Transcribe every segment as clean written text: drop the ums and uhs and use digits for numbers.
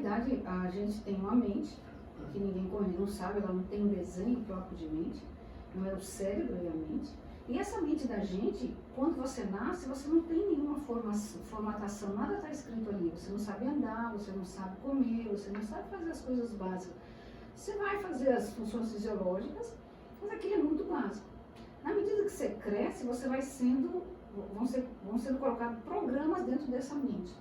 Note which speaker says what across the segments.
Speaker 1: realidade, a gente tem uma mente, que ninguém não sabe, ela não tem um desenho próprio de mente, não é o cérebro e a mente. E essa mente da gente, quando você nasce, você não tem nenhuma formatação, nada está escrito ali. Você não sabe andar, você não sabe comer, você não sabe fazer as coisas básicas. Você vai fazer as funções fisiológicas, mas aquilo é muito básico. Na medida que você cresce, você vai vão sendo colocados programas dentro dessa mente.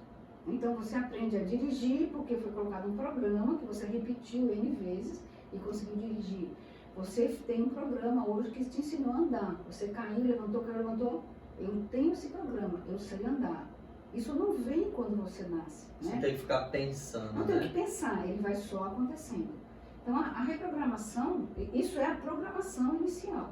Speaker 1: Então você aprende a dirigir porque foi colocado um programa que você repetiu N vezes e conseguiu dirigir. Você tem um programa hoje que te ensinou a andar. Você caiu, levantou, eu tenho esse programa, eu sei andar. Isso não vem quando você nasce.
Speaker 2: Você
Speaker 1: né?
Speaker 2: tem que ficar pensando,
Speaker 1: Não
Speaker 2: né?
Speaker 1: tem que pensar, ele vai só acontecendo. Então a reprogramação, isso é a programação inicial.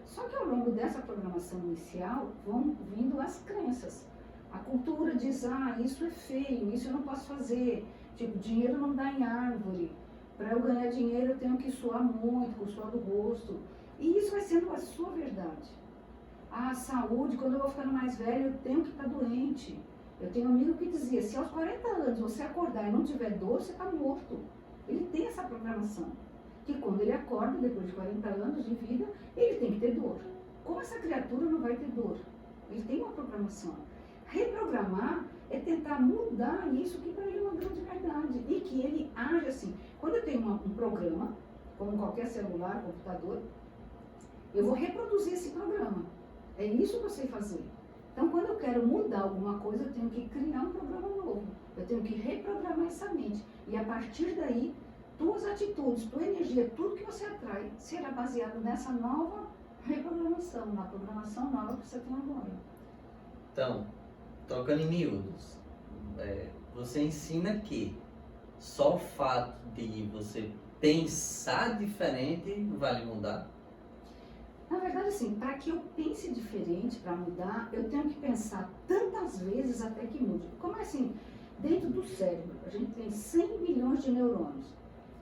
Speaker 1: Só que ao longo dessa programação inicial vão vindo as crenças. A cultura diz, isso é feio, isso eu não posso fazer. Tipo, dinheiro não dá em árvore. Para eu ganhar dinheiro eu tenho que suar muito, com o suor do rosto. E isso vai sendo a sua verdade. A saúde, quando eu vou ficando mais velho, eu tenho que estar doente. Eu tenho um amigo que dizia, se aos 40 anos você acordar e não tiver dor, você está morto. Ele tem essa programação. Que quando ele acorda, depois de 40 anos de vida, ele tem que ter dor. Como essa criatura não vai ter dor? Ele tem uma programação. Reprogramar é tentar mudar isso que para ele é uma grande verdade. E que ele age assim. Quando eu tenho um programa, como qualquer celular, computador, eu vou reproduzir esse programa. É isso que eu sei fazer. Então, quando eu quero mudar alguma coisa, eu tenho que criar um programa novo. Eu tenho que reprogramar essa mente. E a partir daí, tuas atitudes, tua energia, tudo que você atrai, será baseado nessa nova reprogramação, na programação nova que você tem agora.
Speaker 2: Então, trocando em miúdos, você ensina que só o fato de você pensar diferente vai lhe mudar?
Speaker 1: Na verdade, assim, para que eu pense diferente, para mudar, eu tenho que pensar tantas vezes até que mude. Como é assim, dentro do cérebro, a gente tem 100 bilhões de neurônios.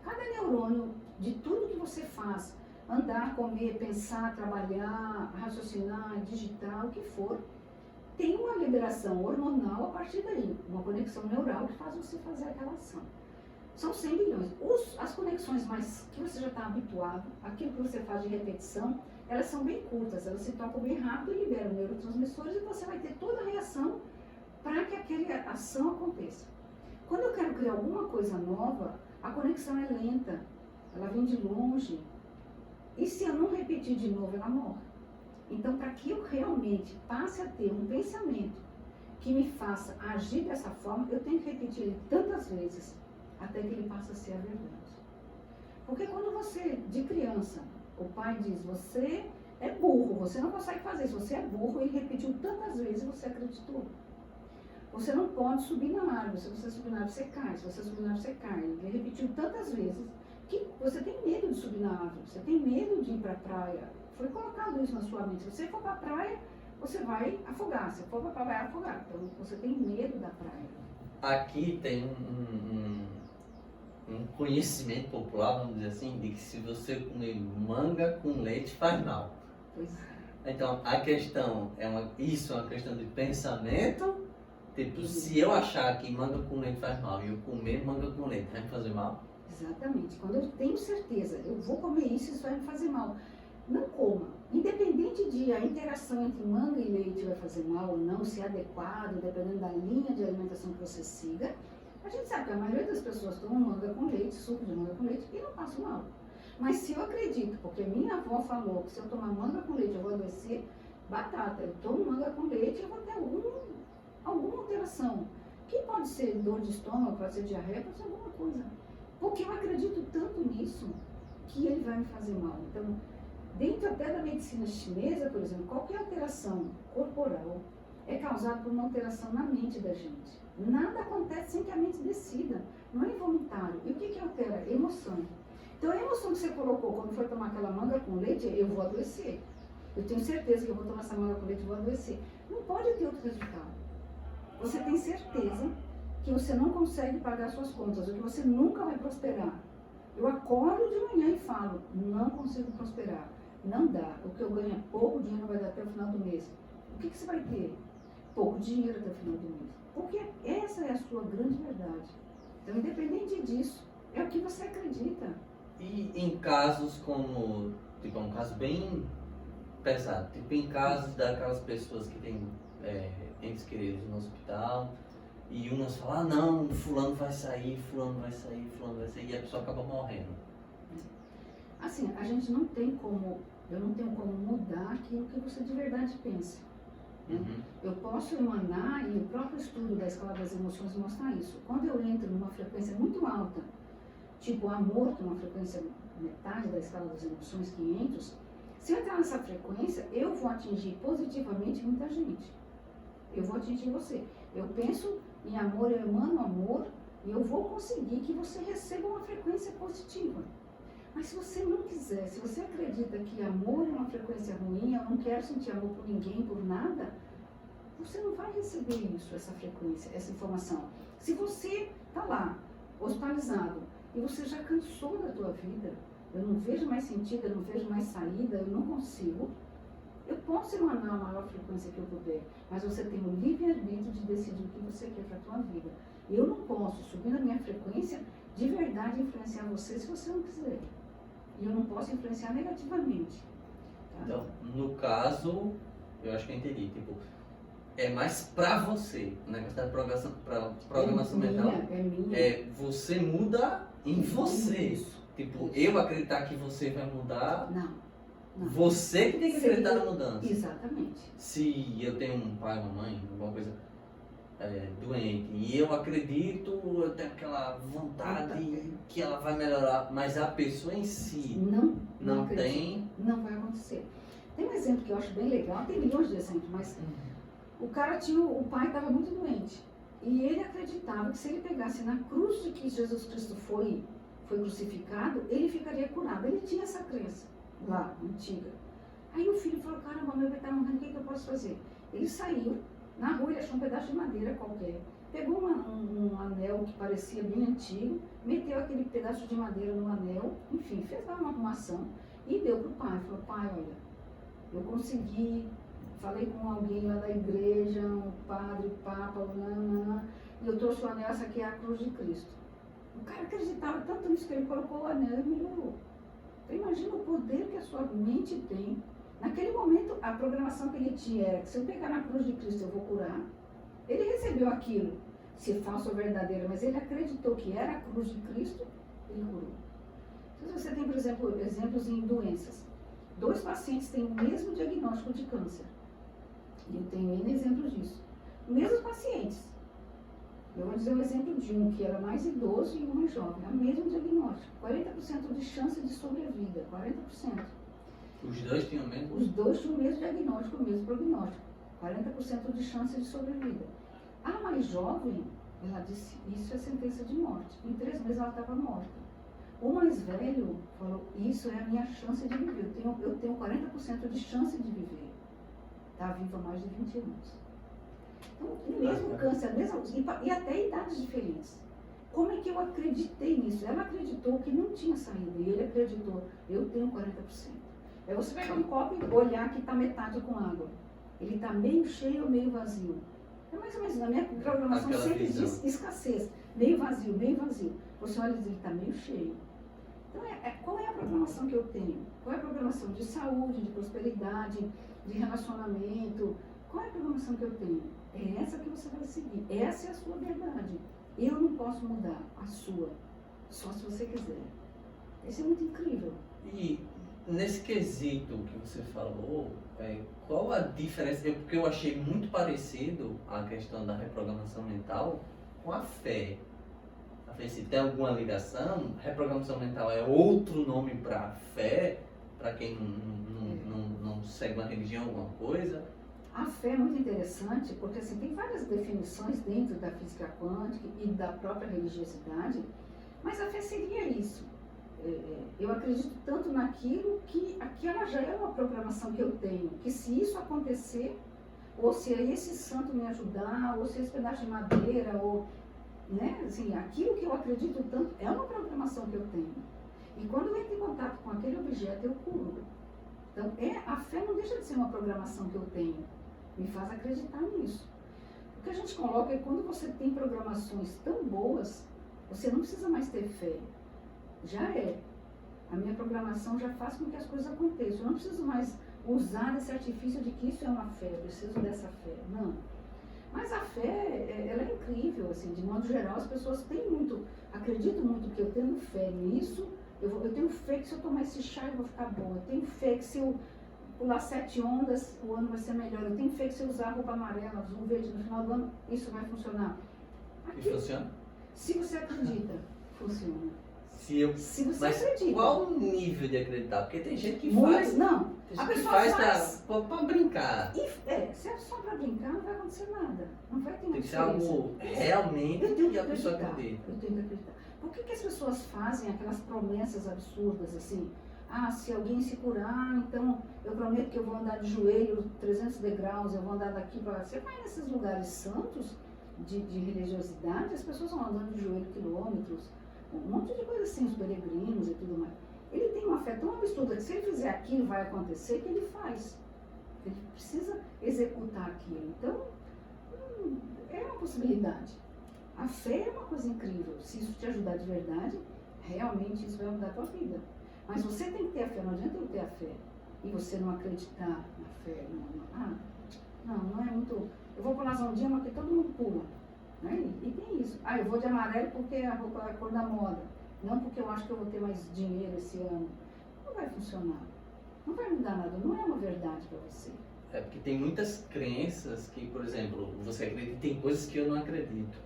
Speaker 1: Cada neurônio, de tudo que você faz, andar, comer, pensar, trabalhar, raciocinar, digitar, o que for, tem uma liberação hormonal a partir daí, uma conexão neural que faz você fazer aquela ação. São 100 bilhões. As conexões mais que você já está habituado, aquilo que você faz de repetição, elas são bem curtas, elas se tocam bem rápido e liberam neurotransmissores e você vai ter toda a reação para que aquela ação aconteça. Quando eu quero criar alguma coisa nova, a conexão é lenta, ela vem de longe. E se eu não repetir de novo, ela morre. Então, para que eu realmente passe a ter um pensamento que me faça agir dessa forma, eu tenho que repetir ele tantas vezes até que ele passe a ser a verdade. Porque quando você, de criança, o pai diz, você é burro, você não consegue fazer isso, você é burro, ele repetiu tantas vezes e você acreditou. Você não pode subir na árvore, se você subir na árvore você cai, se você subir na árvore você cai. Ele repetiu tantas vezes que você tem medo de subir na árvore, você tem medo de ir para a praia. Foi colocado isso na sua mente. Se você for para a praia, você vai afogar. Se for para a praia, vai afogar. Então, você tem medo da praia.
Speaker 2: Aqui tem um conhecimento popular, vamos dizer assim, de que se você comer manga com leite faz mal.
Speaker 1: Pois é.
Speaker 2: Então, a questão isso é uma questão de pensamento. Tipo, se eu achar que manga com leite faz mal e eu comer manga com leite, vai me fazer mal?
Speaker 1: Exatamente. Quando eu tenho certeza, eu vou comer isso vai me fazer mal. Não coma. Independente de a interação entre manga e leite vai fazer mal ou não, se é adequado, dependendo da linha de alimentação que você siga, a gente sabe que a maioria das pessoas tomam manga com leite, suco de manga com leite e não passa mal. Mas se eu acredito, porque minha avó falou que se eu tomar manga com leite eu vou adoecer, batata, eu tomo manga com leite eu vou ter alguma alteração. Que pode ser dor de estômago, pode ser diarreia, pode ser alguma coisa. Porque eu acredito tanto nisso que ele vai me fazer mal. Então, dentro até da medicina chinesa, por exemplo, qualquer alteração corporal é causada por uma alteração na mente da gente. Nada acontece sem que a mente decida. Não é involuntário. E o que altera? Emoção. Então, a emoção que você colocou quando foi tomar aquela manga com leite, eu vou adoecer. Eu tenho certeza que eu vou tomar essa manga com leite e vou adoecer. Não pode ter outro resultado. Você tem certeza que você não consegue pagar suas contas, ou que você nunca vai prosperar. Eu acordo de manhã e falo, não consigo prosperar. Não dá. O que eu ganho é pouco, o dinheiro vai dar até o final do mês. O que você vai ter? Pouco dinheiro até o final do mês. Porque essa é a sua grande verdade. Então, independente disso, é o que você acredita.
Speaker 2: E em casos como, tipo, um caso bem pesado, tipo em casos daquelas pessoas que têm entes queridos no hospital e umas falam, ah não, fulano vai sair, fulano vai sair, fulano vai sair, e a pessoa acaba morrendo.
Speaker 1: Assim, a gente não tem como, eu não tenho como mudar aquilo que você de verdade pensa. Né?
Speaker 2: Uhum.
Speaker 1: Eu posso emanar, e o próprio estudo da escala das emoções mostra isso. Quando eu entro numa frequência muito alta, tipo amor, que é uma frequência metade da escala das emoções, 500, se eu entrar nessa frequência, eu vou atingir positivamente muita gente. Eu vou atingir você. Eu penso em amor, eu emano amor, e eu vou conseguir que você receba uma frequência positiva. Mas se você não quiser, se você acredita que amor é uma frequência ruim, eu não quero sentir amor por ninguém, por nada, você não vai receber isso, essa frequência, essa informação. Se você está lá, hospitalizado, e você já cansou da tua vida, eu não vejo mais sentido, eu não vejo mais saída, eu não consigo, eu posso emanar a maior frequência que eu puder, mas você tem o livre-arbítrio de decidir o que você quer para a tua vida. Eu não posso, subindo a minha frequência, de verdade influenciar você se você não quiser. E eu não posso influenciar negativamente. Tá?
Speaker 2: Então, no caso, eu acho que eu entendi, tipo, é mais pra você, o negócio da programação mental.
Speaker 1: É minha.
Speaker 2: Você muda em você.
Speaker 1: Isso.
Speaker 2: Tipo,
Speaker 1: Isso.
Speaker 2: eu acreditar que você vai mudar,
Speaker 1: Não.
Speaker 2: você que tem que acreditar na mudança.
Speaker 1: Exatamente.
Speaker 2: Se eu tenho um pai, uma mãe, alguma coisa doente, e eu acredito, eu tenho aquela vontade que ela vai melhorar, mas a pessoa em si não tem.
Speaker 1: Não vai acontecer. Tem um exemplo que eu acho bem legal, tem milhões de exemplos, mas o cara o pai estava muito doente. E ele acreditava que se ele pegasse na cruz de que Jesus Cristo foi crucificado, ele ficaria curado. Ele tinha essa crença lá, antiga. Aí o filho falou, caramba, meu pai está morrendo, o que eu posso fazer? Ele saiu, na rua ele achou um pedaço de madeira qualquer, pegou um anel que parecia bem antigo, meteu aquele pedaço de madeira no anel, enfim, fez lá uma arrumação e deu para o pai. Falou, pai, olha, eu consegui, falei com alguém lá da igreja, um padre, o papa, e eu trouxe o anel, essa aqui é a cruz de Cristo. O cara acreditava tanto nisso que ele colocou o anel e melhorou. Então imagina o poder que a sua mente tem. Naquele momento, a programação que ele tinha era que se eu pegar na cruz de Cristo eu vou curar. Ele recebeu aquilo, se falso ou verdadeiro, mas ele acreditou que era a cruz de Cristo, ele curou. Então você tem, por exemplo, exemplos em doenças. 2 pacientes têm o mesmo diagnóstico de câncer. E eu tenho N exemplos disso. Mesmos pacientes. Eu vou dizer um exemplo de um que era mais idoso e um mais jovem. É o mesmo diagnóstico. 40% de chance de sobrevida. 40%.
Speaker 2: Os dois tinham o mesmo?
Speaker 1: Os dois tinham o mesmo diagnóstico, o mesmo prognóstico. 40% de chance de sobrevida. A mais jovem, ela disse, isso é sentença de morte. Em 3 meses ela estava morta. O mais velho falou, isso é a minha chance de viver. Eu tenho 40% de chance de viver. Está vivo há mais de 20 anos. Então, o mesmo câncer, e até idades diferentes. Como é que eu acreditei nisso? Ela acreditou que não tinha saída, e ele acreditou, eu tenho 40%. Aí você pegar um copo e olhar que está metade com água. Ele está meio cheio ou meio vazio. É mais ou menos, na minha programação
Speaker 2: Aquela
Speaker 1: sempre
Speaker 2: visão.
Speaker 1: diz escassez. Meio vazio, meio vazio. Você olha e diz, ele está meio cheio. Então, qual é a programação que eu tenho? Qual é a programação de saúde, de prosperidade, de relacionamento? Qual é a programação que eu tenho? É essa que você vai seguir. Essa é a sua verdade. Eu não posso mudar a sua, só se você quiser. Isso é muito incrível.
Speaker 2: E nesse quesito que você falou, qual a diferença? Porque eu achei muito parecido a questão da reprogramação mental com a fé. Se tem alguma ligação, reprogramação mental é outro nome para fé, para quem não segue uma religião, alguma coisa.
Speaker 1: A fé é muito interessante porque assim, tem várias definições dentro da física quântica e da própria religiosidade, mas a fé seria isso. Eu acredito tanto naquilo que aquela já é uma programação que eu tenho, que se isso acontecer, ou se esse santo me ajudar, ou se esse pedaço de madeira, ou, né, assim, aquilo que eu acredito tanto é uma programação que eu tenho. E quando eu entro em contato com aquele objeto, eu curo. Então, a fé não deixa de ser uma programação que eu tenho, me faz acreditar nisso. O que a gente coloca é quando você tem programações tão boas, Você não precisa mais ter fé. Já é. A minha programação já faz com que as coisas aconteçam. Eu não preciso mais usar esse artifício de que isso é uma fé, eu preciso dessa fé. Não. Mas a fé, ela é incrível, assim, de modo geral, as pessoas têm muito, acreditam muito que eu tenho fé nisso, eu tenho fé que se eu tomar esse chá eu vou ficar bom, eu tenho fé que se eu pular 7 ondas, o ano vai ser melhor, eu tenho fé que se eu usar roupa amarela, azul, verde no final do ano, isso vai funcionar.
Speaker 2: E funciona?
Speaker 1: Se você acredita, funciona.
Speaker 2: Se você
Speaker 1: acredita.
Speaker 2: Qual o nível de acreditar? Porque tem gente que
Speaker 1: Muito,
Speaker 2: faz.
Speaker 1: não.
Speaker 2: Tem
Speaker 1: A
Speaker 2: gente que
Speaker 1: pessoa
Speaker 2: faz pra brincar.
Speaker 1: Se é só para brincar, não vai acontecer nada. Não vai ter uma
Speaker 2: Tem que ser
Speaker 1: diferença.
Speaker 2: algo realmente
Speaker 1: Eu tenho
Speaker 2: que a pessoa
Speaker 1: acreditar.
Speaker 2: acredita.
Speaker 1: Eu tenho que acreditar. Por que as pessoas fazem aquelas promessas absurdas assim? Ah, se alguém se curar, então eu prometo que eu vou andar de joelho 300 degraus, eu vou andar daqui para... Você vai nesses lugares santos de religiosidade, as pessoas vão andando de joelho quilômetros, um monte de coisa assim, os peregrinos e tudo mais. Ele tem uma fé tão absurda que se ele fizer aquilo vai acontecer, que ele faz. Ele precisa executar aquilo. Então, é uma possibilidade. A fé é uma coisa incrível. Se isso te ajudar de verdade, realmente isso vai mudar a tua vida. Mas você tem que ter a fé, não adianta eu ter a fé e você não acreditar na fé. Não é muito... Eu vou pular ondinha, mas que todo mundo pula. Né? E tem isso. Ah, eu vou de amarelo porque a roupa é a cor da moda. Não porque eu acho que eu vou ter mais dinheiro esse ano. Não vai funcionar. Não vai mudar nada. Não é uma verdade para você.
Speaker 2: É porque tem muitas crenças que, por exemplo, você acredita em coisas que eu não acredito.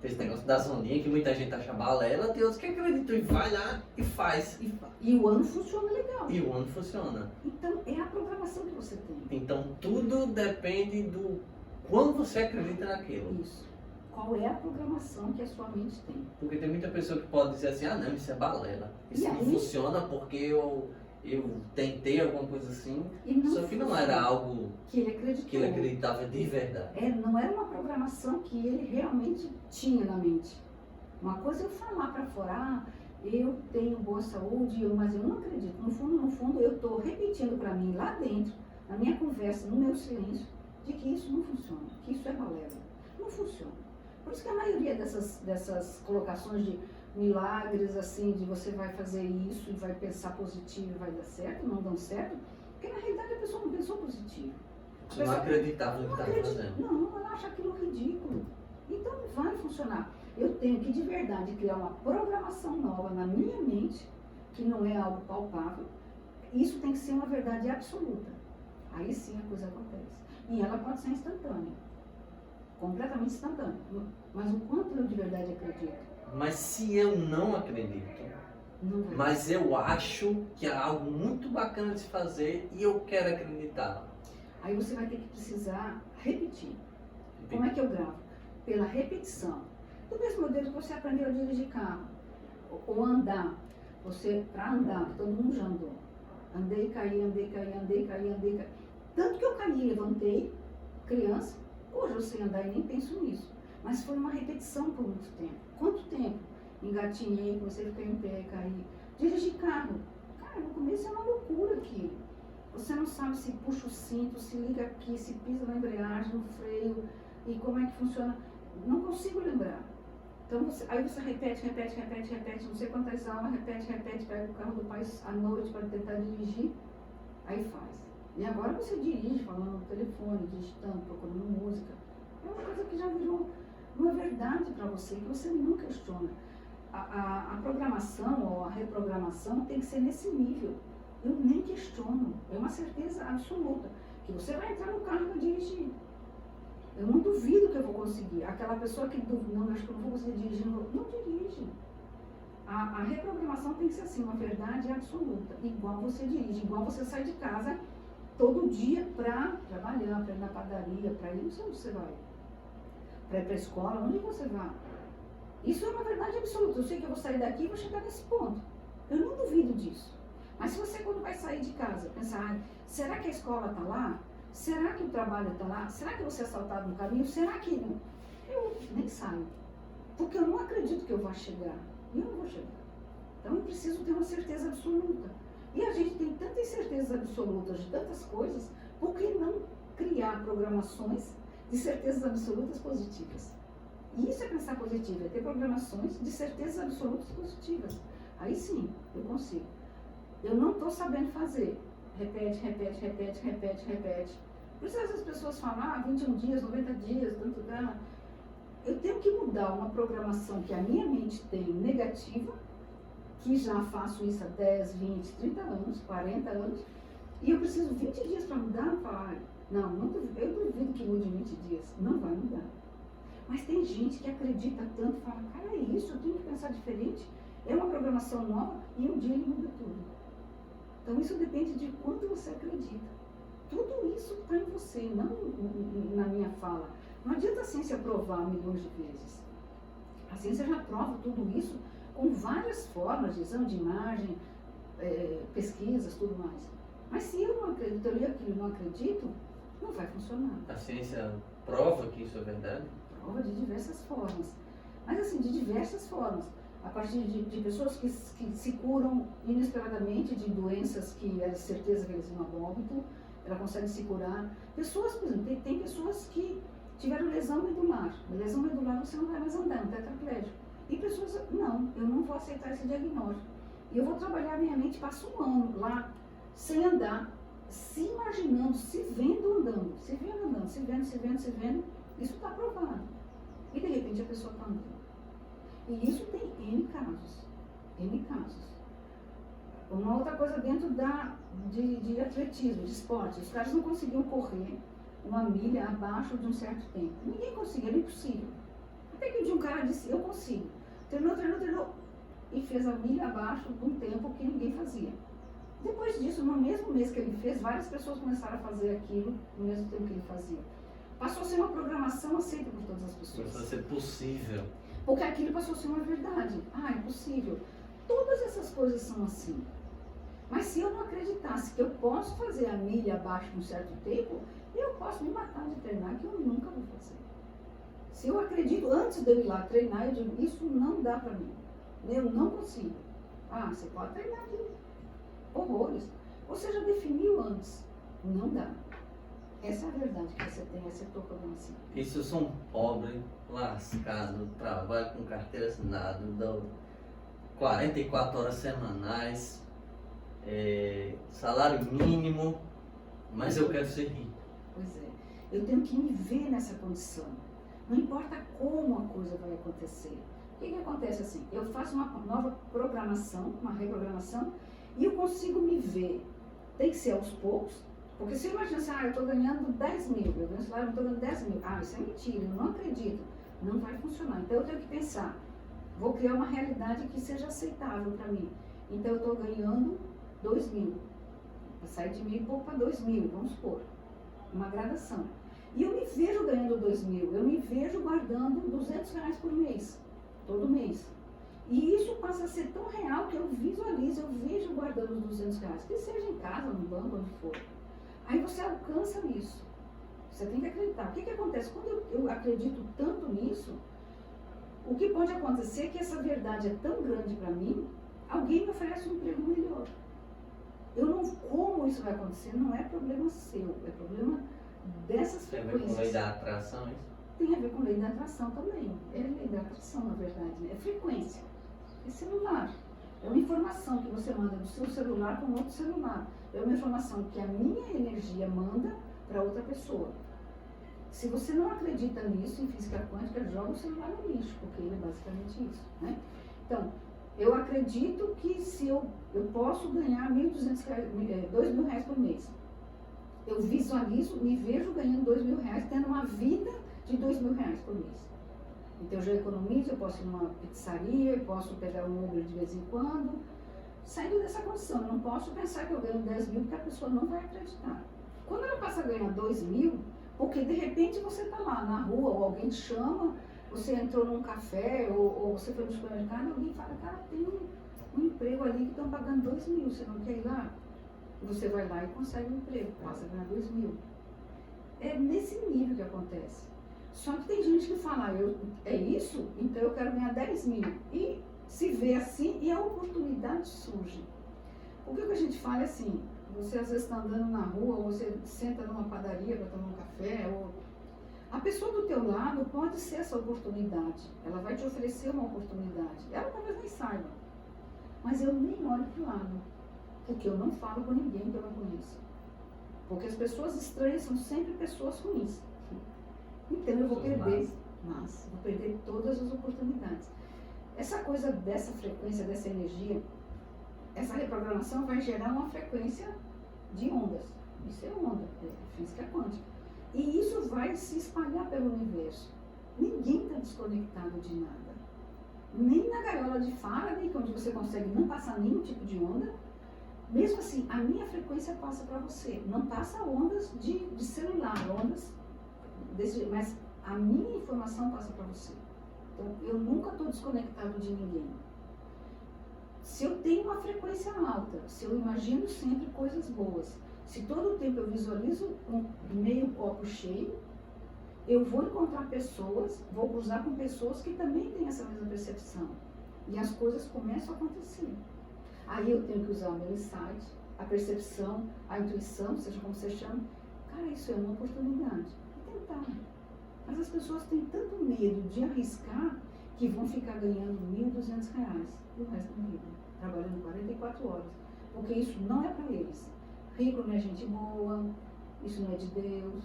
Speaker 2: Tem esse negócio da ondinha que muita gente acha balela, tem outros que acreditam e vai lá e faz.
Speaker 1: E o ano funciona legal.
Speaker 2: E o ano funciona.
Speaker 1: Então, é a programação que você tem.
Speaker 2: Então, tudo depende do quando você acredita naquilo.
Speaker 1: Isso. Qual é a programação que a sua mente tem?
Speaker 2: Porque tem muita pessoa que pode dizer assim, ah não, isso é balela. Isso não funciona porque eu tentei alguma coisa assim. Só que não era algo
Speaker 1: que ele acreditou.
Speaker 2: Que ele acreditava de verdade.
Speaker 1: Não era uma programação que ele realmente tinha na mente. Uma coisa é eu falar para fora, eu tenho boa saúde, mas eu não acredito. No fundo, eu estou repetindo para mim lá dentro, na minha conversa, no meu silêncio, de que isso não funciona, que isso é balela. Não funciona. Por isso que a maioria dessas colocações de milagres, assim, de você vai fazer isso e vai pensar positivo e vai dar certo, não dão certo, porque na realidade a pessoa não pensou positivo.
Speaker 2: Você não acreditava no que estava fazendo.
Speaker 1: Não, ela acha aquilo ridículo. Então não vai funcionar. Eu tenho que de verdade criar uma programação nova na minha mente, que não é algo palpável. Isso tem que ser uma verdade absoluta. Aí sim a coisa acontece. E ela pode ser instantânea. Completamente instantânea. Mas o quanto eu de verdade acredito?
Speaker 2: Mas se eu não acredito, mas eu acho que é algo muito bacana de se fazer e eu quero acreditar.
Speaker 1: Aí você vai ter que precisar repetir. Como é que eu gravo? Pela repetição. Do mesmo modelo que você aprendeu a dirigir carro. Ou andar. Para andar, que todo mundo já andou. Andei, caí, andei, caí, andei, caí, andei, caí. Tanto que eu caí, levantei, criança. Hoje eu sei andar e nem penso nisso. Mas foi uma repetição por muito tempo. Quanto tempo? Engatinhei, comecei a ficar em pé, caí. Dirigir carro. Cara, no começo é uma loucura aqui. Você não sabe se puxa o cinto, se liga aqui, se pisa na embreagem, no freio, e como é que funciona. Não consigo lembrar. Então, aí você repete, não sei quantas aulas, repete, pega o carro do pai à noite para tentar dirigir, aí faz. E agora você dirige, falando no telefone, digitando, procurando música. É uma coisa que já virou uma verdade para você, que você não questiona. A programação ou a reprogramação tem que ser nesse nível. Eu nem questiono, é uma certeza absoluta, que você vai entrar no carro para dirigir. Eu não duvido que eu vou conseguir. Aquela pessoa que não, acho que eu não vou conseguir dirigir, não dirige. A reprogramação tem que ser assim, uma verdade absoluta. Igual você dirige, igual você sai de casa todo dia para trabalhar, para ir na padaria, para ir, não sei onde você vai. Para ir para a escola, onde você vai. Isso é uma verdade absoluta. Eu sei que eu vou sair daqui e vou chegar nesse ponto. Eu não duvido disso. Mas se você, quando vai sair de casa, pensar, será que a escola está lá? Será que o trabalho está lá? Será que eu vou ser assaltado no caminho? Será que não? Eu nem saio. Porque eu não acredito que eu vá chegar. E eu não vou chegar. Então eu preciso ter uma certeza absoluta. E a gente tem tantas certezas absolutas de tantas coisas, por que não criar programações de certezas absolutas positivas? Isso é pensar positivo, é ter programações de certezas absolutas positivas. Aí sim, eu consigo. Eu não estou sabendo fazer. Repete, repete, repete, repete, repete. Por isso as pessoas falam, 21 dias, 90 dias, tanto dá. Eu tenho que mudar uma programação que a minha mente tem negativa, que já faço isso há 10, 20, 30 anos, 40 anos, e eu preciso 20 dias para mudar, falar, não, eu duvido que mude em 20 dias. Não vai mudar. Mas tem gente que acredita tanto, fala, cara, é isso, eu tenho que pensar diferente. É uma programação nova e um dia ele muda tudo. Então isso depende de quanto você acredita. Tudo isso está em você, não na minha fala. Não adianta a ciência provar milhões de vezes. A ciência já prova tudo isso com várias formas de exame de imagem, pesquisas, tudo mais. Mas se eu não acredito, eu li aquilo e não acredito, não vai funcionar.
Speaker 2: A ciência prova que isso é verdade?
Speaker 1: Prova de diversas formas. Mas assim, de diversas formas. A partir de pessoas que se curam inesperadamente de doenças que era certeza que eles iam a óbito, ela consegue se curar. Pessoas, por exemplo, tem pessoas que tiveram lesão medular. Lesão medular você não vai mais andar, um tetraplégico. E pessoas, não, eu não vou aceitar esse diagnóstico. E eu vou trabalhar minha mente, passo um ano lá, sem andar, se imaginando, se vendo andando, se vendo andando, se vendo, se vendo, se vendo. Isso está provado. E de repente a pessoa está andando. E isso tem N casos. N casos. Uma outra coisa dentro de atletismo, de esporte. Os caras não conseguiam correr uma milha abaixo de um certo tempo. Ninguém conseguia, era impossível. Até que um dia um cara disse, eu consigo. Treinou. E fez a milha abaixo de um tempo que ninguém fazia. Depois disso, no mesmo mês que ele fez, várias pessoas começaram a fazer aquilo no mesmo tempo que ele fazia. Passou a ser uma programação aceita por todas as pessoas.
Speaker 2: Começou a ser possível.
Speaker 1: Porque aquilo passou a ser uma verdade. É possível. Todas essas coisas são assim. Mas se eu não acreditasse que eu posso fazer a milha abaixo de um certo tempo, eu posso me matar de treinar, que eu nunca vou fazer. Se eu acredito, antes de eu ir lá treinar, eu digo, isso não dá para mim. Eu não consigo. Você pode treinar aqui. Horrores. Você já definiu antes. Não dá. Essa é a verdade que você tem, essa é a tua programação.
Speaker 2: E se eu sou um pobre, lascado, trabalho com carteira assinada, dou 44 horas semanais, salário mínimo, mas eu quero ser rico?
Speaker 1: Pois é. Eu tenho que me ver nessa condição. Não importa como a coisa vai acontecer. O que acontece assim? Eu faço uma nova programação, uma reprogramação, e eu consigo me ver. Tem que ser aos poucos, porque se eu imaginar assim, eu estou ganhando 10 mil, eu ganho salário, eu estou ganhando 10 mil. Isso é mentira, eu não acredito. Não vai funcionar. Então eu tenho que pensar, vou criar uma realidade que seja aceitável para mim. Então eu estou ganhando 2 mil. Vai sair de 1.000 e pouco para 2 mil, vamos supor. Uma gradação. E eu me vejo ganhando 2 mil, eu me vejo guardando R$200 por mês, todo mês. E isso passa a ser tão real que eu visualizo, eu vejo guardando os R$200, que seja em casa, no banco, onde for. Aí você alcança isso. Você tem que acreditar. O que acontece? Quando eu acredito tanto nisso, o que pode acontecer é que essa verdade é tão grande para mim, alguém me oferece um emprego melhor. Como isso vai acontecer não é problema seu, é problema dessas frequências.
Speaker 2: Tem a ver com lei da atração, isso?
Speaker 1: Tem a ver com lei da atração também. É lei da atração, na verdade, né? É frequência. É celular. É uma informação que você manda do seu celular para um outro celular. É uma informação que a minha energia manda para outra pessoa. Se você não acredita nisso, em física quântica, joga o celular no lixo, porque ele é basicamente isso, né? Então, eu acredito que se eu posso ganhar R$2.000 por mês. Eu visualizo, me vejo ganhando R$2.000, tendo uma vida de R$2.000 por mês. Então eu já economizo, eu posso ir numa pizzaria, eu posso pegar um Uber de vez em quando, saindo dessa condição. Eu não posso pensar que eu ganho 10 mil, porque a pessoa não vai acreditar. Quando ela passa a ganhar 2 mil, porque de repente você está lá na rua, ou alguém te chama, você entrou num café, ou você foi no supermercado, alguém fala, cara, tem um emprego ali que estão pagando 2 mil, você não quer ir lá? E você vai lá e consegue um emprego, passa a ganhar 2 mil. É nesse nível que acontece. Só que tem gente que fala, é isso? Então eu quero ganhar 10 mil. E se vê assim e a oportunidade surge. O que a gente fala é assim, você às vezes está andando na rua, ou você senta numa padaria para tomar um café, ou A pessoa do teu lado pode ser essa oportunidade. Ela vai te oferecer uma oportunidade. Ela talvez nem saiba. Mas eu nem olho para o lado. Porque eu não falo com ninguém que eu não conheço. Porque as pessoas estranhas são sempre pessoas ruins. Então eu vou perder, vou perder todas as oportunidades. Essa coisa dessa frequência, dessa energia, essa reprogramação vai gerar uma frequência de ondas. Isso é onda, é física quântica. E isso vai se espalhar pelo universo. Ninguém está desconectado de nada. Nem na gaiola de Faraday, onde você consegue não passar nenhum tipo de onda. Mesmo assim, a minha frequência passa para você. Não passa ondas de celular, ondas mas a minha informação passa para você. Então, eu nunca estou desconectado de ninguém. Se eu tenho uma frequência alta, se eu imagino sempre coisas boas, se todo o tempo eu visualizo um meio copo cheio, eu vou encontrar pessoas, vou cruzar com pessoas que também têm essa mesma percepção. E as coisas começam a acontecer. Aí eu tenho que usar o meu insight, a percepção, a intuição, seja como você chama. Cara, isso é uma oportunidade. E tentar. Mas as pessoas têm tanto medo de arriscar que vão ficar ganhando R$1.200 o resto da vida, trabalhando 44 horas. Porque isso não é para eles. Rico não é gente boa, isso não é de Deus,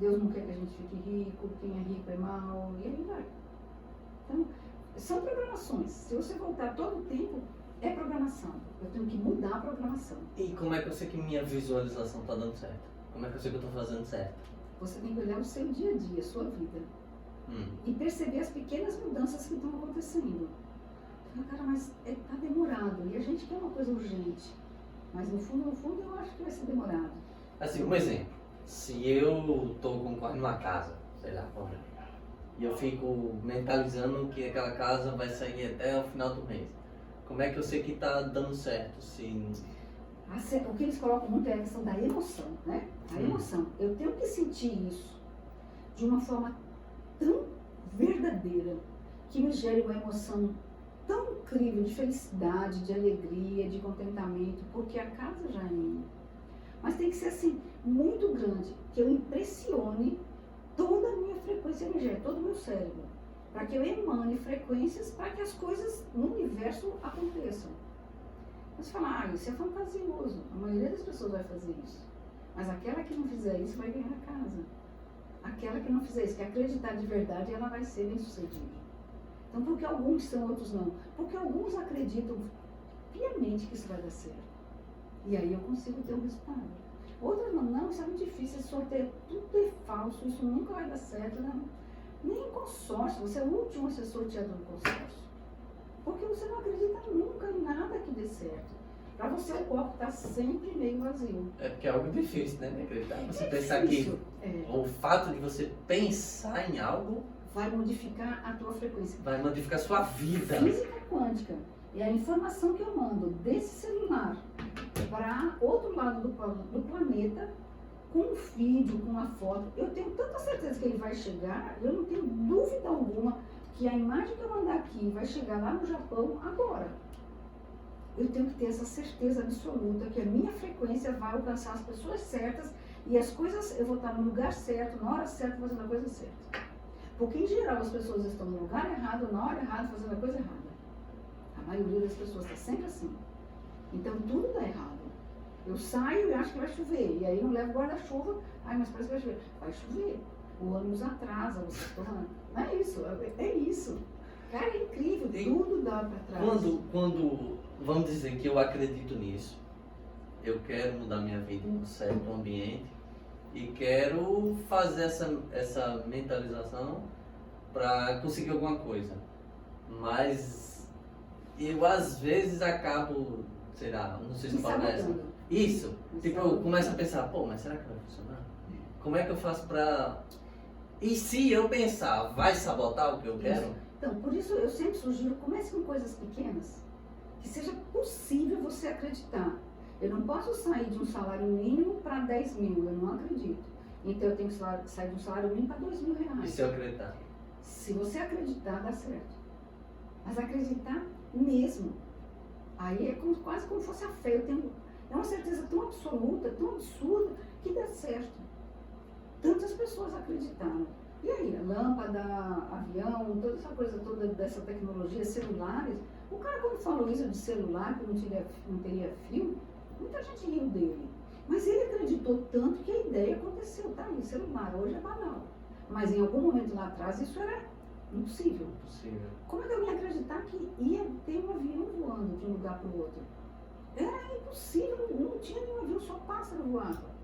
Speaker 1: Deus não quer que a gente fique rico, quem é rico é mau, e aí vai. Então, são programações. Se você voltar todo o tempo, é programação. Eu tenho que mudar a programação.
Speaker 2: E como é que eu sei que minha visualização está dando certo? Como é que eu sei que eu estou fazendo certo?
Speaker 1: Você tem que olhar o seu dia a dia, a sua vida. E perceber as pequenas mudanças que estão acontecendo. Cara, mas está demorado. E a gente quer uma coisa urgente. Mas no fundo, eu acho que vai ser demorado.
Speaker 2: Assim, um exemplo. Se eu estou concorrendo uma casa, sei lá, e eu fico mentalizando que aquela casa vai sair até o final do mês, como é que eu sei que está dando certo?
Speaker 1: O que eles colocam muito é a questão da emoção, né? A emoção. Eu tenho que sentir isso de uma forma tão verdadeira que me gere uma emoção tão incrível de felicidade, de alegria, de contentamento, porque a casa já é minha. Mas tem que ser assim, muito grande, que eu impressione toda a minha frequência energética, todo o meu cérebro, para que eu emane frequências para que as coisas no universo aconteçam. Você fala, isso é fantasioso, a maioria das pessoas vai fazer isso. Mas aquela que não fizer isso vai ganhar a casa. Aquela que não fizer isso, que acreditar de verdade, ela vai ser bem sucedida. Então, por que alguns são, outros não? Porque alguns acreditam piamente que isso vai dar certo. E aí eu consigo ter um resultado. Outros não, isso é muito difícil, esse sorteio tudo é falso, isso nunca vai dar certo. Não. Nem em consórcio, você é o último a ser sorteado no consórcio. Porque você não acredita nunca em nada que dê certo. Para você o copo está sempre meio vazio.
Speaker 2: É porque é algo difícil, né? De acreditar. Você pensar que o fato de você pensar em algo
Speaker 1: vai modificar a tua frequência.
Speaker 2: Vai modificar a sua vida.
Speaker 1: Física quântica. E a informação que eu mando desse celular para outro lado do planeta, com um vídeo, com uma foto, eu tenho tanta certeza que ele vai chegar, eu não tenho dúvida alguma que a imagem que eu mandar aqui vai chegar lá no Japão agora. Eu tenho que ter essa certeza absoluta que a minha frequência vai alcançar as pessoas certas e as coisas, eu vou estar no lugar certo, na hora certa, fazendo a coisa certa. Porque em geral as pessoas estão no lugar errado, na hora errada, fazendo a coisa errada. A maioria das pessoas está sempre assim. Então tudo dá errado. Eu saio e acho que vai chover, e aí não levo guarda-chuva, mas parece que vai chover. Vai chover. O ônibus atrasa, você está falando. Não é isso, é isso. Cara, é incrível, tudo dá para trás.
Speaker 2: Quando, vamos dizer que eu acredito nisso, eu quero mudar minha vida em um certo ambiente e quero fazer essa mentalização para conseguir alguma coisa. Mas eu às vezes acabo, sei lá, não sei se pode essa. Isso, tipo, eu começo a pensar, mas será que vai funcionar? Como é que eu faço para... E se eu pensar, vai sabotar o que eu quero?
Speaker 1: Então, por isso eu sempre sugiro, comece com coisas pequenas, que seja possível você acreditar. Eu não posso sair de um salário mínimo para 10 mil, eu não acredito. Então eu tenho que sair de um salário mínimo para R$2.000.
Speaker 2: E se eu acreditar?
Speaker 1: Se você acreditar, dá certo. Mas acreditar mesmo. Aí é quase como se fosse a fé. É uma certeza tão absoluta, tão absurda, que dá certo. Tantas pessoas acreditaram. E aí, lâmpada, avião, toda essa coisa toda dessa tecnologia, celulares. O cara quando falou isso de celular, que não teria fio, muita gente riu dele. Mas ele acreditou tanto que a ideia aconteceu, tá aí, celular, hoje é banal. Mas em algum momento lá atrás isso era impossível.
Speaker 2: Impossível.
Speaker 1: Como é que eu ia acreditar que ia ter um avião voando de um lugar para o outro? Era impossível, não tinha nenhum avião, só pássaro voava.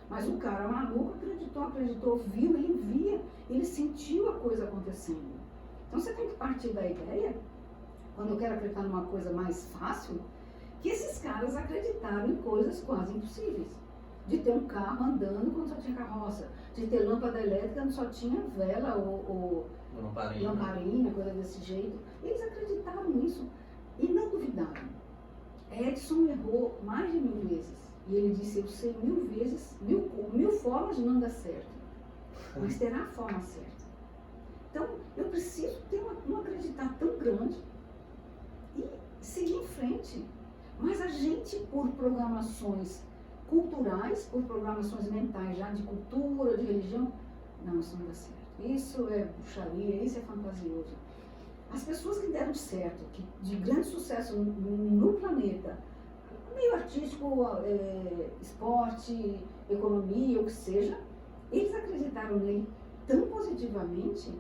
Speaker 1: Mas o cara maluco acreditou, viu, ele via, ele sentiu a coisa acontecendo. Então você tem que partir da ideia, quando eu quero acreditar numa coisa mais fácil, que esses caras acreditaram em coisas quase impossíveis. De ter um carro andando quando só tinha carroça, de ter lâmpada elétrica quando só tinha vela ou lamparina, coisa desse jeito. Eles acreditaram nisso e não duvidaram. Edison errou mais de 1000 vezes. E ele disse, eu sei 1000 vezes, mil formas de não dar certo. Mas terá a forma certa. Então, eu preciso ter um acreditar tão grande e seguir em frente. Mas a gente, por programações culturais, por programações mentais já de cultura, de religião, não, isso não dá certo. Isso é bruxaria, isso é fantasioso. As pessoas que deram certo, que de grande sucesso no planeta, meio artístico, esporte, economia, o que seja, eles acreditaram nele tão positivamente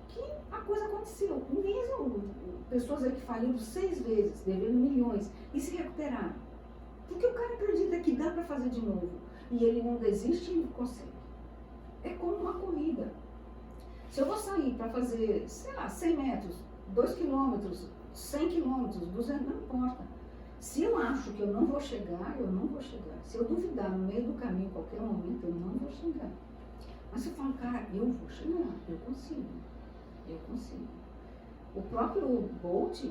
Speaker 1: que a coisa aconteceu. Mesmo pessoas aí que faliram 6 vezes, devendo milhões, e se recuperaram. Porque o cara acredita que dá para fazer de novo. E ele não desiste e consegue. É como uma corrida. Se eu vou sair para fazer, sei lá, 100 metros, 2 quilômetros, 100 quilômetros, 200, não importa. Se eu acho que eu não vou chegar, eu não vou chegar. Se eu duvidar no meio do caminho, em qualquer momento, eu não vou chegar. Mas se eu falo, cara, eu vou chegar, eu consigo. O próprio Bolt,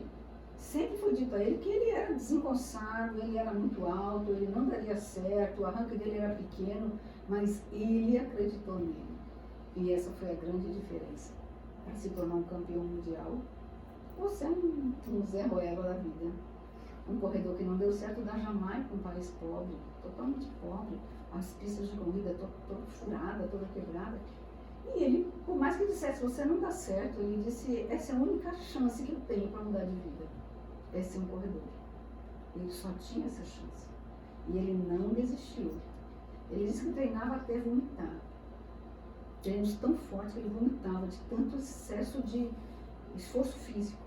Speaker 1: sempre foi dito a ele que ele era desengonçado, ele era muito alto, ele não daria certo, o arranque dele era pequeno, mas ele acreditou nele. E essa foi a grande diferença. Para se tornar um campeão mundial, você é um Zé Ruela da vida. Um corredor que não deu certo da Jamaica, um país pobre, totalmente pobre, as pistas de corrida toda furada, toda quebrada. E ele, por mais que dissesse, você não dá certo, ele disse, essa é a única chance que eu tenho para mudar de vida. É ser um corredor. Ele só tinha essa chance. E ele não desistiu. Ele disse que treinava até vomitar. Treinos tão fortes que ele vomitava, de tanto excesso de esforço físico.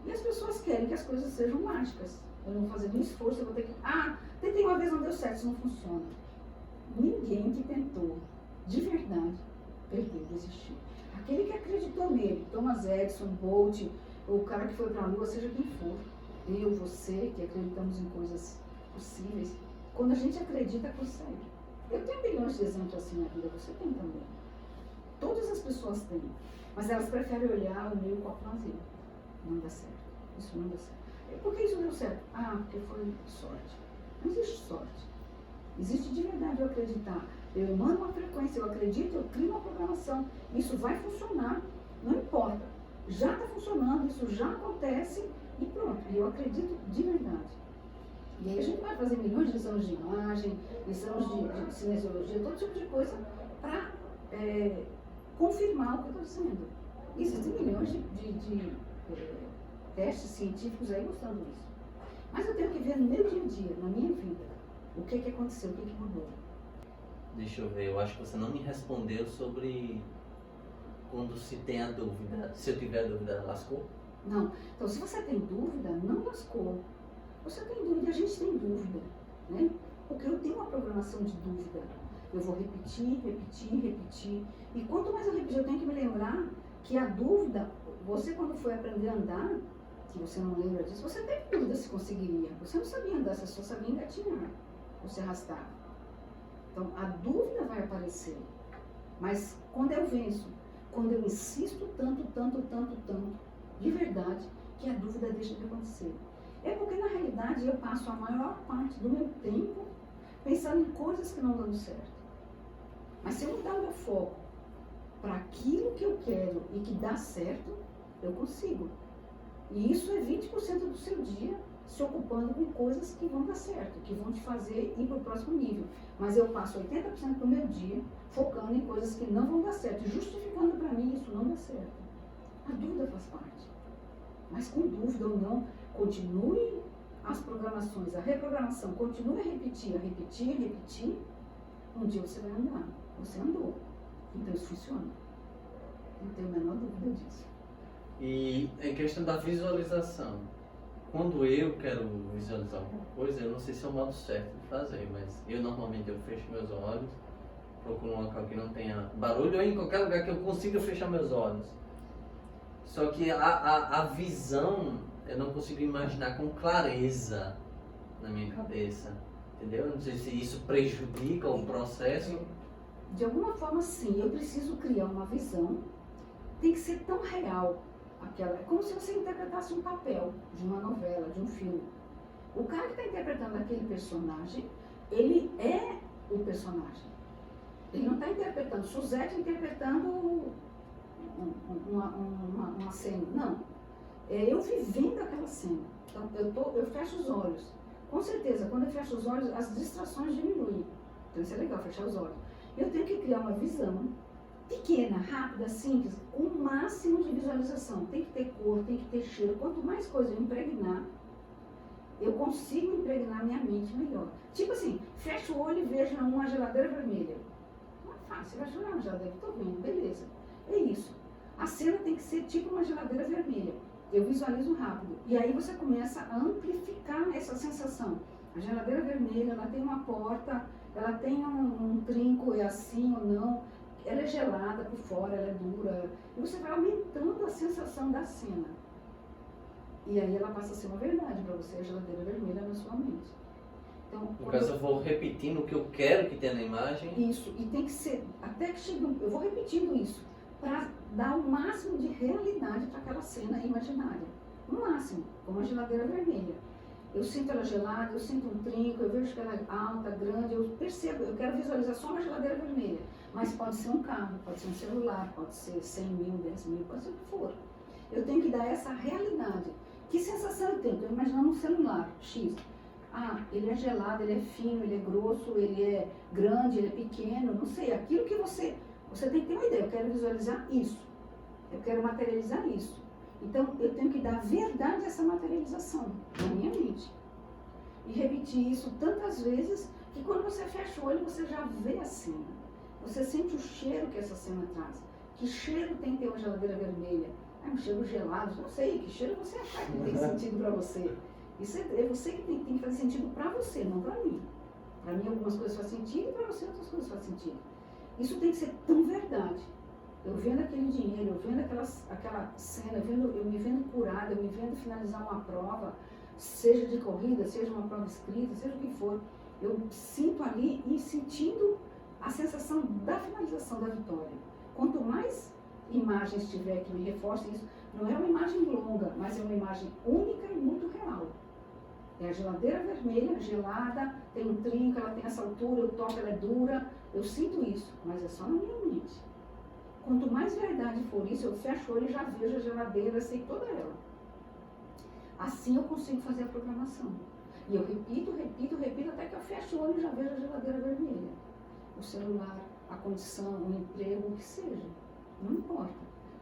Speaker 1: E as pessoas querem que as coisas sejam mágicas. Eu não vou fazer nenhum esforço, eu vou ter que... tentei uma vez, não deu certo, isso não funciona. Ninguém que tentou, de verdade, perdeu, desistiu. Aquele que acreditou nele, Thomas Edison, Bolt, o cara que foi para a Lua, seja quem for, eu, você, que acreditamos em coisas possíveis, quando a gente acredita, consegue. Eu tenho milhões de exemplos assim na vida, você tem também. Todas as pessoas têm, mas elas preferem olhar o meio copo vazio. Não dá certo, isso não dá certo. Por que isso deu certo? Porque foi sorte. Não existe sorte. Existe de verdade eu acreditar. Eu emano uma frequência, eu acredito, eu crio uma programação. Isso vai funcionar, não importa. Já está funcionando, isso já acontece e pronto. E eu acredito de verdade. E aí a gente vai fazer milhões de exames de imagem, exames de cinesiologia, todo tipo de coisa para confirmar o que eu estou dizendo. Existem milhões de testes científicos aí mostrando isso. Mas eu tenho que ver no meu dia a dia, na minha vida, o que aconteceu, o que mudou.
Speaker 2: Deixa eu ver, eu acho que você não me respondeu sobre quando se tem a dúvida. Se eu tiver a dúvida, lascou?
Speaker 1: Não. Então, se você tem dúvida, não lascou. Você tem dúvida, a gente tem dúvida, né? Porque eu tenho uma programação de dúvida. Eu vou repetir. E quanto mais eu repetir, eu tenho que me lembrar que a dúvida, você quando foi aprender a andar, que você não lembra disso, você teve dúvida se conseguiria. Você não sabia andar, você só sabia engatinhar, ou se arrastar. Então, a dúvida vai aparecer. Mas quando eu venço, quando eu insisto tanto, de verdade, que a dúvida deixa de acontecer. É porque, na realidade, eu passo a maior parte do meu tempo pensando em coisas que não dão certo. Mas se eu mudar o meu foco para aquilo que eu quero e que dá certo, eu consigo. E isso é 20% do seu dia se ocupando com coisas que vão dar certo, que vão te fazer ir para o próximo nível. Mas eu passo 80% do meu dia focando falando em coisas que não vão dar certo, e justificando para mim isso não dá certo. A dúvida faz parte. Mas com dúvida ou não, continue as programações, a reprogramação, continue a repetir, um dia você vai andar. Você andou. Então isso funciona. Não tenho a menor dúvida disso.
Speaker 2: E em questão da visualização, quando eu quero visualizar alguma coisa, eu não sei se é o modo certo de fazer, mas eu normalmente fecho meus olhos, procuro um local que não tenha barulho, ou em qualquer lugar que eu consiga fechar meus olhos. Só que a visão, eu não consigo imaginar com clareza na minha cabeça, entendeu? Não sei se isso prejudica o processo.
Speaker 1: De alguma forma, sim. Eu preciso criar uma visão. Tem que ser tão real. É como se você interpretasse um papel de uma novela, de um filme. O cara que está interpretando aquele personagem, ele é o personagem. Ele não está interpretando Suzette interpretando uma cena. Não. É eu vivendo aquela cena. Então, eu fecho os olhos. Com certeza, quando eu fecho os olhos, as distrações diminuem. Então, isso é legal, fechar os olhos. Eu tenho que criar uma visão pequena, rápida, simples, com o máximo de visualização. Tem que ter cor, tem que ter cheiro. Quanto mais coisa eu impregnar, eu consigo impregnar minha mente melhor. Tipo assim, fecha o olho e veja uma geladeira vermelha. Não é fácil, vai chorar uma geladeira, estou vendo, beleza. É isso. A cena tem que ser tipo uma geladeira vermelha. Eu visualizo rápido. E aí você começa a amplificar essa sensação. A geladeira vermelha, ela tem uma porta, ela tem um trinco, é assim ou não. Ela é gelada por fora, ela é dura. E você vai aumentando a sensação da cena. E aí ela passa a ser uma verdade para você, a geladeira vermelha na sua mente. Então,
Speaker 2: no caso, eu vou repetindo o que eu quero que tenha na imagem.
Speaker 1: Isso, e tem que ser, até que chegue, eu vou repetindo isso, para dar o máximo de realidade para aquela cena imaginária. O máximo, como a geladeira vermelha. Eu sinto ela gelada, eu sinto um trinco, eu vejo que ela é alta, grande, eu percebo, eu quero visualizar só uma geladeira vermelha. Mas pode ser um carro, pode ser um celular, pode ser 100 mil, 10 mil, pode ser o que for. Eu tenho que dar essa realidade. Que sensação eu tenho? Estou imaginando um celular X. Ah, ele é gelado, ele é fino, ele é grosso, ele é grande, ele é pequeno, não sei. Aquilo que você tem que ter uma ideia. Eu quero visualizar isso. Eu quero materializar isso. Então, eu tenho que dar verdade a essa materialização na minha mente. E repetir isso tantas vezes que quando você fecha o olho, você já vê a cena. Você sente o cheiro que essa cena traz. Que cheiro tem que ter uma geladeira vermelha? É um cheiro gelado, não sei. Que cheiro você achar que tem sentido para você? Isso é você que tem que fazer sentido para você, não para mim. Para mim algumas coisas fazem sentido e para você outras coisas fazem sentido. Isso tem que ser tão verdade. Eu vendo aquele dinheiro, eu vendo aquela cena, eu me vendo curada, eu me vendo finalizar uma prova, seja de corrida, seja uma prova escrita, seja o que for. Eu sinto ali e sentindo a sensação da finalização da vitória. Quanto mais imagens tiver que me reforcem isso, não é uma imagem longa, mas é uma imagem única e muito real. É a geladeira vermelha, gelada, tem um trinco, ela tem essa altura, eu toco, ela é dura, eu sinto isso, mas é só na minha mente. Quanto mais verdade for isso, eu fecho o olho e já vejo a geladeira, sei toda ela. Assim eu consigo fazer a programação. E eu repito, até que eu fecho o olho e já vejo a geladeira vermelha. O celular, a condição, o emprego, o que seja. Não importa.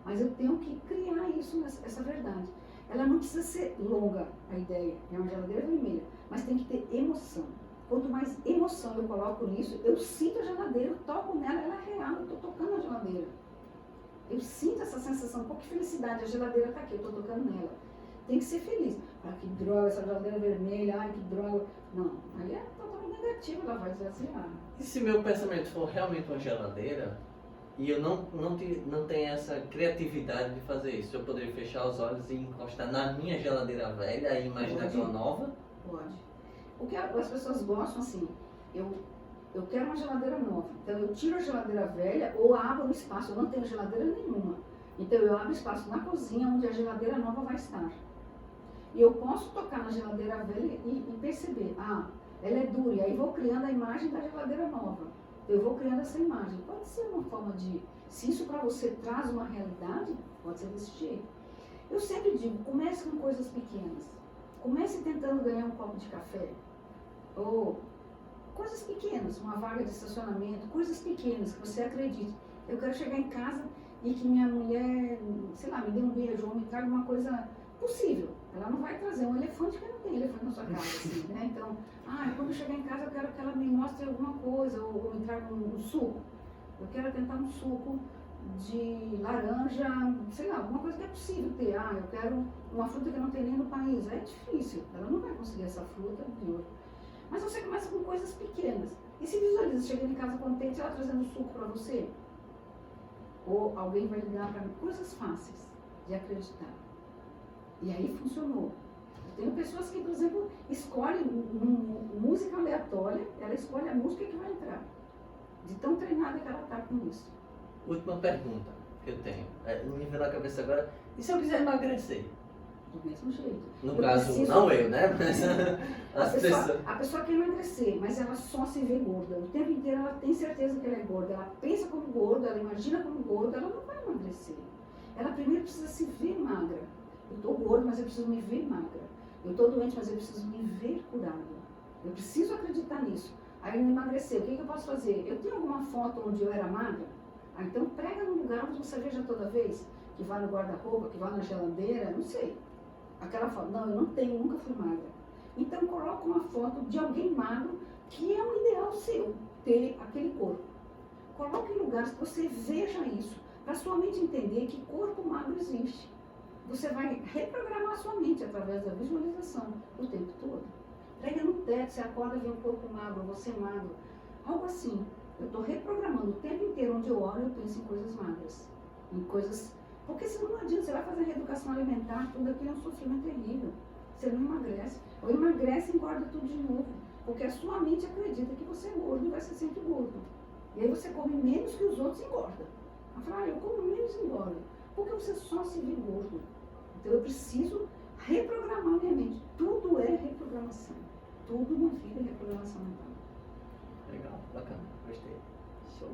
Speaker 1: Mas eu tenho que criar isso, essa verdade. Ela não precisa ser longa, a ideia. É uma geladeira vermelha. Mas tem que ter emoção. Quanto mais emoção eu coloco nisso, eu sinto a geladeira, eu toco nela, ela é real, eu estou tocando a geladeira. Eu sinto essa sensação, pô, que felicidade, a geladeira está aqui, eu estou tocando nela. Tem que ser feliz. Ah, que droga, essa geladeira vermelha, ai, que droga. Não, aí é totalmente negativo, ela vai esvaziar.
Speaker 2: E se meu pensamento for realmente uma geladeira, e eu não tenho essa criatividade de fazer isso, eu poderia fechar os olhos e encostar na minha geladeira velha e imaginar aquela nova?
Speaker 1: Pode. O que as pessoas gostam, assim, eu quero uma geladeira nova, então eu tiro a geladeira velha ou abro um espaço, eu não tenho geladeira nenhuma. Então eu abro espaço na cozinha onde a geladeira nova vai estar. E eu posso tocar na geladeira velha e perceber, ah, ela é dura, e aí vou criando a imagem da geladeira nova. Eu vou criando essa imagem. Pode ser uma forma de, se isso para você traz uma realidade, pode ser desse jeito. Eu sempre digo, comece com coisas pequenas. Comece tentando ganhar um copo de café. Ou coisas pequenas, uma vaga de estacionamento, coisas pequenas que você acredite. Eu quero chegar em casa e que minha mulher, sei lá, me dê um beijo ou me traga uma coisa possível. Ela não vai trazer um elefante, porque não tem elefante na sua casa, assim, né? Então, quando eu chegar em casa eu quero que ela me mostre alguma coisa ou me traga um suco. Eu quero tentar um suco de laranja, sei lá, alguma coisa que é possível ter. Eu quero uma fruta que não tem nem no país. É difícil, ela não vai conseguir essa fruta de outro. Mas você começa com coisas pequenas. E se visualiza, chegando em casa contente, ela trazendo suco para você? Ou alguém vai ligar para mim? Coisas fáceis de acreditar. E aí funcionou. Eu tenho pessoas que, por exemplo, escolhem música aleatória, ela escolhe a música que vai entrar. De tão treinada que ela está com isso.
Speaker 2: Última pergunta que eu tenho. Me veio na cabeça agora. E se eu quiser emagrecer?
Speaker 1: Do mesmo jeito.
Speaker 2: No caso, não eu, né? Mas
Speaker 1: a pessoa quer emagrecer, mas ela só se vê gorda. O tempo inteiro ela tem certeza que ela é gorda. Ela pensa como gorda, ela imagina como gorda, ela não vai emagrecer. Ela primeiro precisa se ver magra. Eu estou gorda, mas eu preciso me ver magra. Eu estou doente, mas eu preciso me ver curada. Eu preciso acreditar nisso. Aí não emagrecer, o que eu posso fazer? Eu tenho alguma foto onde eu era magra? Então prega num lugar onde você veja toda vez, que vá no guarda-roupa, que vá na geladeira, não sei. Aquela foto, não, eu não tenho, nunca fui magra. Então coloca uma foto de alguém magro, que é um ideal seu, ter aquele corpo. Coloque em lugares que você veja isso, para sua mente entender que corpo magro existe. Você vai reprogramar a sua mente através da visualização o tempo todo. Prega no teto, você acorda e vê um corpo magro, você magro. Algo assim. Eu estou reprogramando o tempo inteiro, onde eu olho, eu penso em coisas magras. Em coisas... Porque senão não adianta, você vai fazer reeducação alimentar, tudo aquilo é um sofrimento terrível. Você não emagrece. Ou emagrece e engorda tudo de novo. Porque a sua mente acredita que você é gordo e vai ser sempre gordo. E aí você come menos que os outros e engorda. Ela fala, eu como menos e engordo. Porque você só se vê gordo. Então eu preciso reprogramar minha mente. Tudo é reprogramação. Tudo na vida é reprogramação mental.
Speaker 2: Legal, bacana, gostei.
Speaker 1: Show.